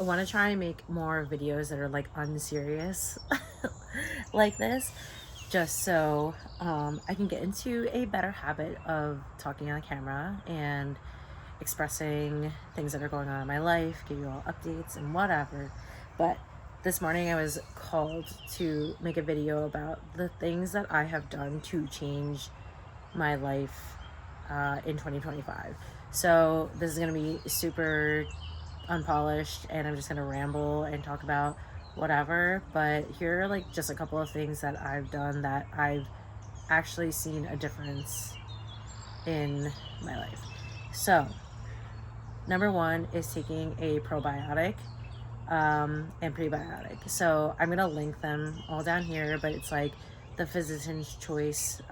I want to try and make more videos that are like unserious like this, just so I can get into a better habit of talking on camera and expressing things that are going on in my life, give you all updates and whatever. But this morning I was called to make a video about the things that I have done to change my life in 2025. So this is going to be super unpolished and I'm just going to ramble and talk about whatever. But here are like just a couple of things that I've done that I've actually seen a difference in my life. So, number one is taking a probiotic and prebiotic. So I'm gonna link them all down here, but it's like the physician's choice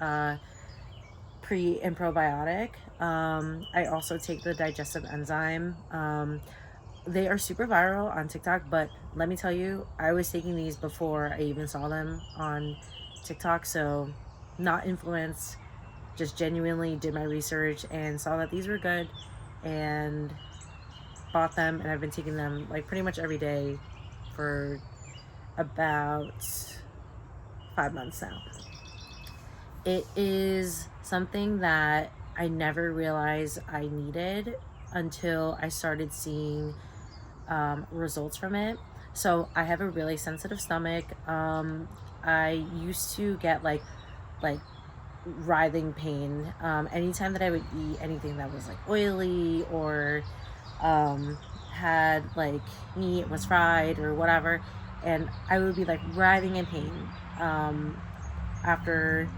pre and probiotic. I also take the digestive enzyme. They are super viral on TikTok, but let me tell you, I was taking these before I even saw them on TikTok. So, not influenced, just genuinely did my research and saw that these were good and bought them. And I've been taking them like pretty much every day for about 5 months now. It is something that I never realized I needed until I started seeing results from it. So I have a really sensitive stomach. I used to get like writhing pain anytime that I would eat anything that was like oily or had like meat was fried or whatever, and I would be like writhing in pain after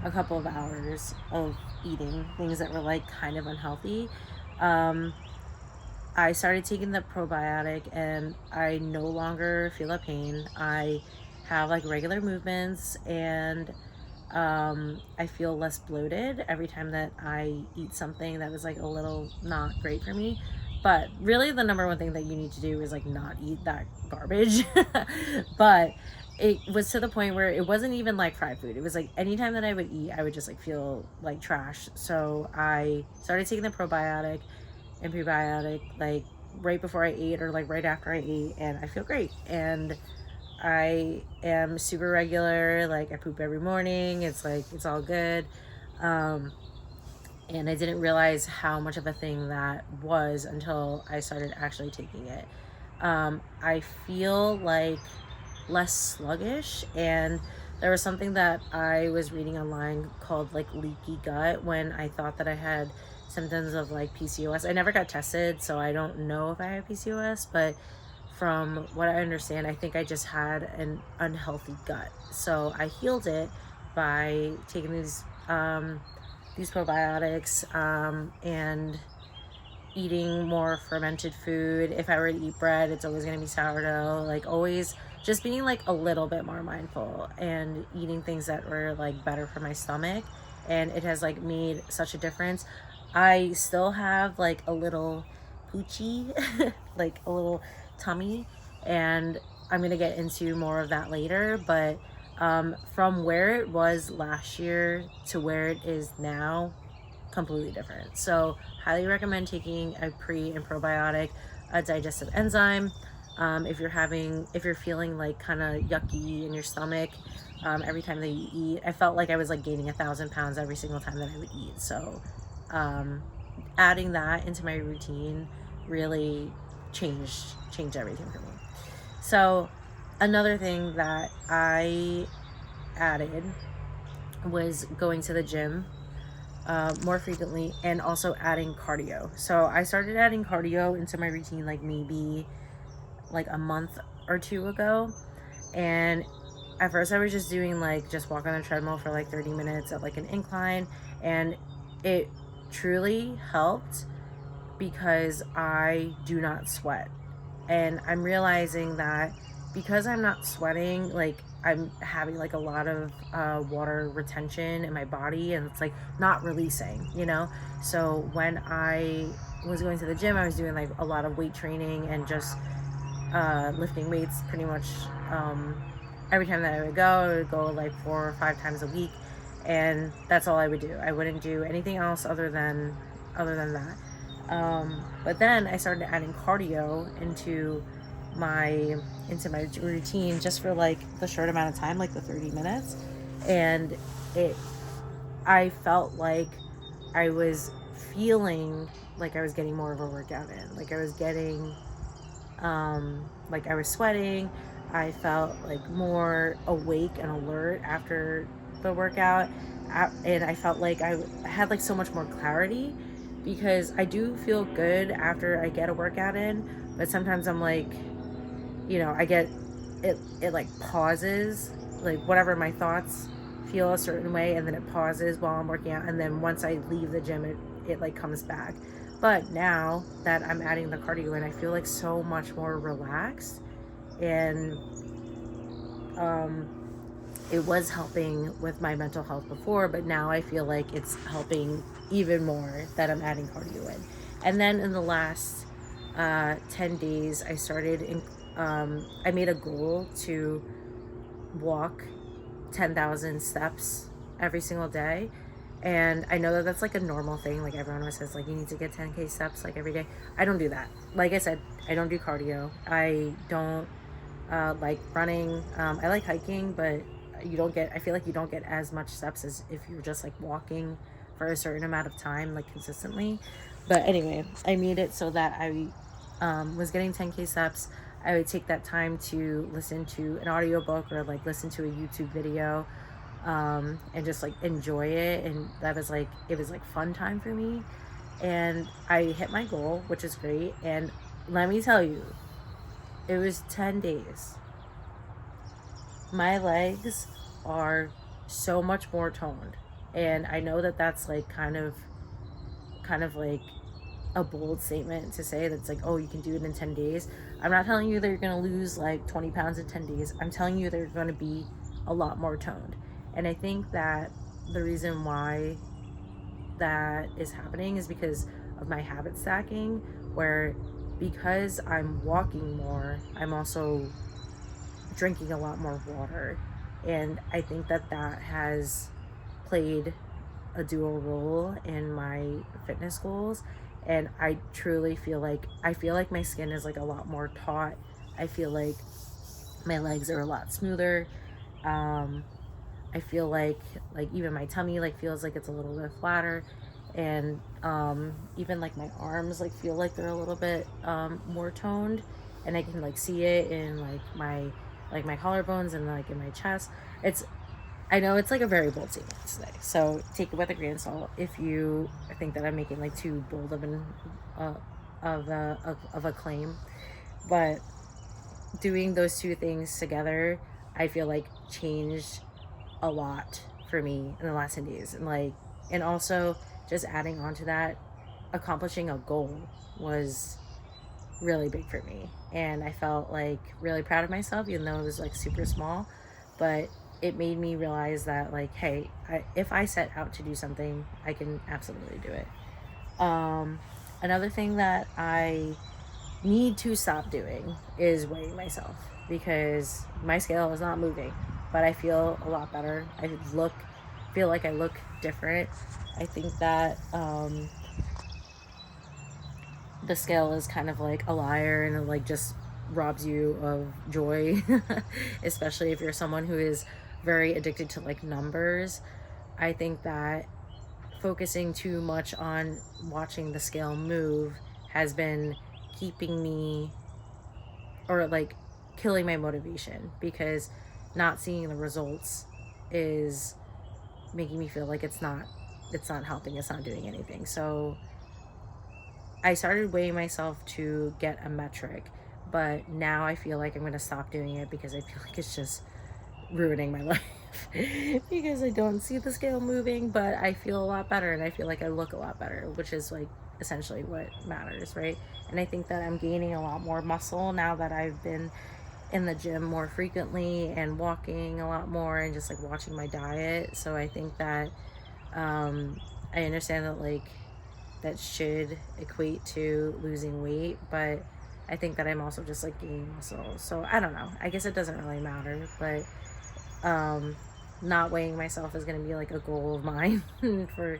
a couple of hours of eating things that were like kind of unhealthy. um, I started taking the probiotic and I no longer feel a pain. I have like regular movements and I feel less bloated every time that I eat something that was like a little not great for me. But really, the number one thing that you need to do is like not eat that garbage. But it was to the point where it wasn't even like fried food. It was like anytime that I would eat, I would just like feel like trash. So I started taking the probiotic and prebiotic like right before I ate or like right after I ate, and I feel great. And I am super regular. Like I poop every morning. It's like it's all good. Um, and I didn't realize how much of a thing that was until I started actually taking it. I feel like less sluggish, and there was something that I was reading online called like leaky gut when I thought that I had symptoms of like PCOS. I never got tested, so I don't know if I have PCOS, but from what I understand, I think I just had an unhealthy gut. So I healed it by taking these probiotics and eating more fermented food. If I were to eat bread, it's always going to be sourdough. Like always just being like a little bit more mindful and eating things that were like better for my stomach. And it has like made such a difference. I still have like a little poochie, like a little tummy, and I'm going to get into more of that later. But from where it was last year to where it is now, completely different. So highly recommend taking a pre and probiotic, a digestive enzyme. If you're feeling like kind of yucky in your stomach every time that you eat. I felt like I was like gaining 1,000 pounds every single time that I would eat. So um, adding that into my routine really changed everything for me. So another thing that I added was going to the gym more frequently and also adding cardio. So I started adding cardio into my routine like maybe like a month or two ago. And at first I was just doing like just walk on a treadmill for like 30 minutes at like an incline, and it truly helped because I do not sweat. And I'm realizing that because I'm not sweating, like I'm having like a lot of water retention in my body and it's like not releasing, you know? So when I was going to the gym, I was doing like a lot of weight training and just lifting weights pretty much every time that I would go like 4 or 5 times a week. And that's all I would do. I wouldn't do anything else other than that. But then I started adding cardio into my routine just for like the short amount of time, like the 30 minutes. And it I felt like I was feeling like I was getting more of a workout in. Like I was getting like I was sweating. I felt like more awake and alert after the workout. And I felt like I had like so much more clarity, because I do feel good after I get a workout in, but sometimes I'm like, I get it like pauses, like whatever my thoughts feel a certain way, and then it pauses while I'm working out, and then once I leave the gym, it like comes back. But now that I'm adding the cardio in, I feel like so much more relaxed, and um it was helping with my mental health before, but now I feel like it's helping even more that I'm adding cardio in. And then in the last 10 days, I made a goal to walk 10,000 steps every single day. And I know that that's like a normal thing. Like everyone always says, like, you need to get 10K steps like every day. I don't do that. Like I said, I don't do cardio. I don't like running. I like hiking, but I feel like you don't get as much steps as if you're just like walking for a certain amount of time, like consistently. But anyway, I made it so that I was getting 10K steps. I would take that time to listen to an audiobook or like listen to a YouTube video, and just like enjoy it. And it was like fun time for me. And I hit my goal, which is great. And let me tell you, it was 10 days. My legs are so much more toned. And I know that that's like kind of like a bold statement to say, that's like, oh, you can do it in 10 days. I'm not telling you that you're going to lose like 20 pounds in 10 days. I'm telling you they're going to be a lot more toned. And I think that the reason why that is happening is because of my habit stacking, where because I'm walking more, I'm also drinking a lot more water. And I think that that has played a dual role in my fitness goals. And I truly feel like my skin is like a lot more taut. I feel like my legs are a lot smoother. um I feel like even my tummy like feels like it's a little bit flatter. And even like my arms like feel like they're a little bit more toned. And I can like see it in like my collarbones and like in my chest. It's I know it's like a very bold statement today, so take it with a grain of salt if you think that I'm making like too bold of an of a claim. But doing those two things together, I feel like changed a lot for me in the last 10 days. And also just adding on to that, accomplishing a goal was really big for me. And I felt like really proud of myself, even though it was like super small. But it made me realize that, like, hey, if I set out to do something, I can absolutely do it. Another thing that I need to stop doing is weighing myself, because my scale is not moving, but I feel a lot better. Feel like I look different. I think that the scale is kind of like a liar, and it like just robs you of joy, especially if you're someone who is very addicted to like numbers. I think that focusing too much on watching the scale move has been keeping me, or like killing my motivation, because not seeing the results is making me feel like it's not helping, it's not doing anything. So I started weighing myself to get a metric, but now I feel like I'm going to stop doing it, because I feel like it's just ruining my life. Because I don't see the scale moving, but I feel a lot better, and I feel like I look a lot better, which is like essentially what matters, right? And I think that I'm gaining a lot more muscle now that I've been in the gym more frequently and walking a lot more and just like watching my diet. So I think that I understand that like that should equate to losing weight, but I think that I'm also just like gaining muscle. So I don't know. I guess it doesn't really matter, but not weighing myself is going to be like a goal of mine for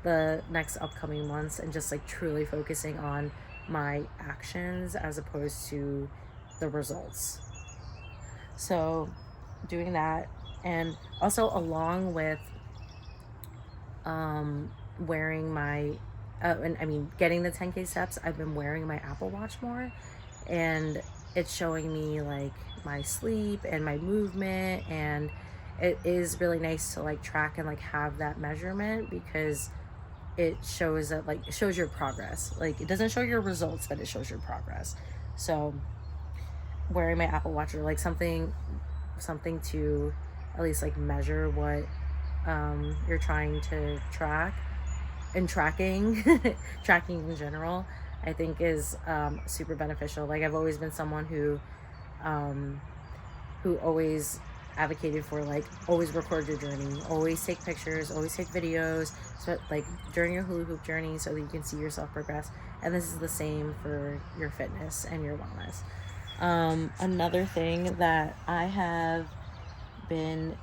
the next upcoming months, and just like truly focusing on my actions as opposed to the results. So doing that, and also along with wearing my and I mean getting the 10K steps, I've been wearing my Apple Watch more, and it's showing me like my sleep and my movement, and it is really nice to like track and like have that measurement, because it shows that, like, it shows your progress. Like, it doesn't show your results, but it shows your progress. So wearing my Apple Watch, or like something to at least like measure what you're trying to track, and tracking tracking in general, I think is super beneficial. Like, I've always been someone um, who always advocated for like always record your journey, always take pictures, always take videos, so like during your hula hoop journey, so that you can see yourself progress. And this is the same for your fitness and your wellness. Another thing that I have been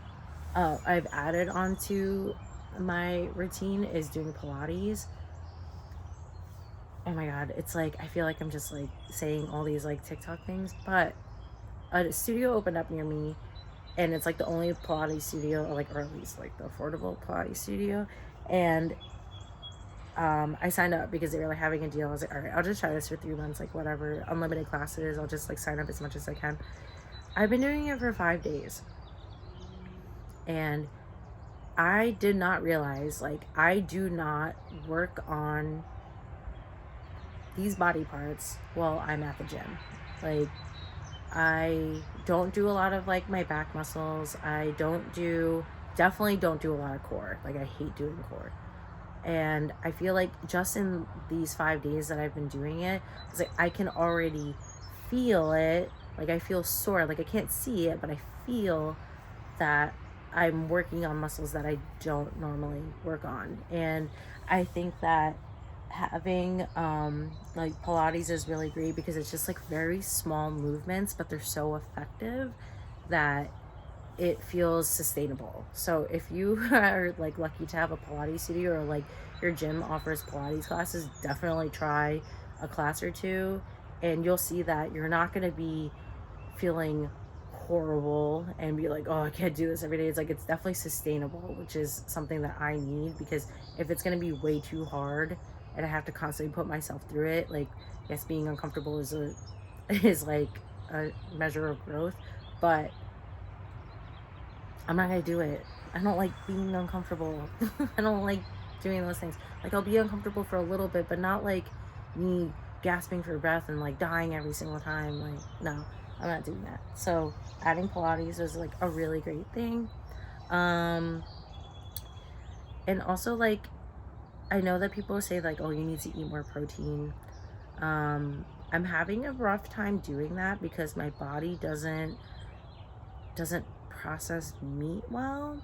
I've added onto my routine is doing Pilates. Oh my god, it's like I feel like I'm just like saying all these like TikTok things, but a studio opened up near me, and it's like the only Pilates studio, or at least like the affordable Pilates studio. And I signed up because they were like having a deal. I was like, all right, I'll just try this for 3 months, like whatever, unlimited classes. I'll just like sign up as much as I can. I've been doing it for 5 days, and I did not realize, like, I do not work on these body parts while I'm at the gym. Like, I don't do a lot of like my back muscles. Definitely don't do a lot of core. Like, I hate doing core. And I feel like just in these 5 days that I've been doing it, it's like I can already feel it. Like, I feel sore. Like, I can't see it, but I feel that I'm working on muscles that I don't normally work on. And I think that having like Pilates is really great, because it's just like very small movements, but they're so effective that it feels sustainable. So if you are like lucky to have a Pilates studio, or like your gym offers Pilates classes, definitely try a class or two, and you'll see that you're not going to be feeling horrible and be like, oh, I can't do this every day. It's like, it's definitely sustainable, which is something that I need, because if it's going to be way too hard and I have to constantly put myself through it, like, yes, being uncomfortable is like a measure of growth, but I'm not gonna do it. I don't like being uncomfortable. I don't like doing those things. Like, I'll be uncomfortable for a little bit, but not like me gasping for breath and like dying every single time. Like, no, I'm not doing that. So adding Pilates was like a really great thing. And also, like, I know that people say like, oh, you need to eat more protein. I'm having a rough time doing that, because my body doesn't process meat well.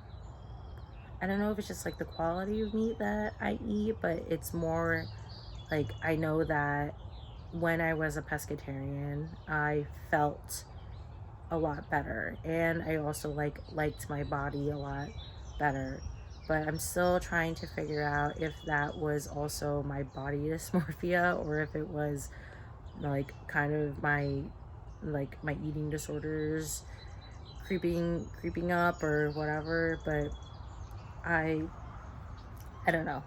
I don't know if it's just like the quality of meat that I eat, but it's more like, I know that when I was a pescatarian, I felt a lot better, and I also liked my body a lot better. But I'm still trying to figure out if that was also my body dysmorphia, or if it was like kind of my eating disorders creeping up or whatever. But I don't know.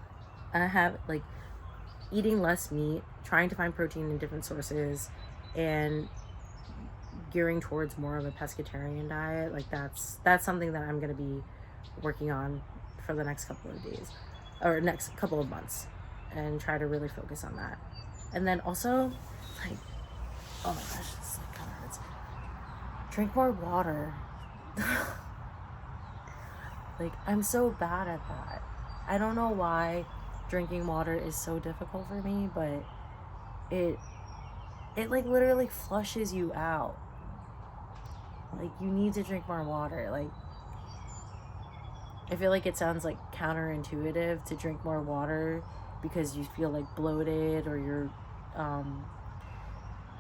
I have like eating less meat, trying to find protein in different sources, and gearing towards more of a pescatarian diet. Like, that's something that I'm going to be working on for the next couple of days, or next couple of months, and try to really focus on that. And then also, like, oh my gosh, this like kind of hurts. Drink more water. Like, I'm so bad at that. I don't know why drinking water is so difficult for me, but it like literally flushes you out. Like, you need to drink more water. Like, I feel like it sounds like counterintuitive to drink more water because you feel like bloated, or you're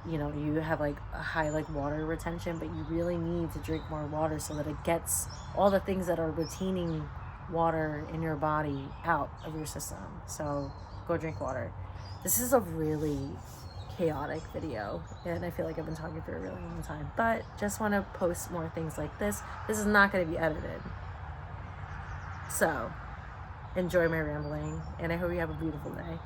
you have like a high like water retention, but you really need to drink more water so that it gets all the things that are retaining water in your body out of your system. So go drink water. This is a really chaotic video, and I feel like I've been talking for a really long time, but just want to post more things like this. This is not going to be edited. So enjoy my rambling, and I hope you have a beautiful day.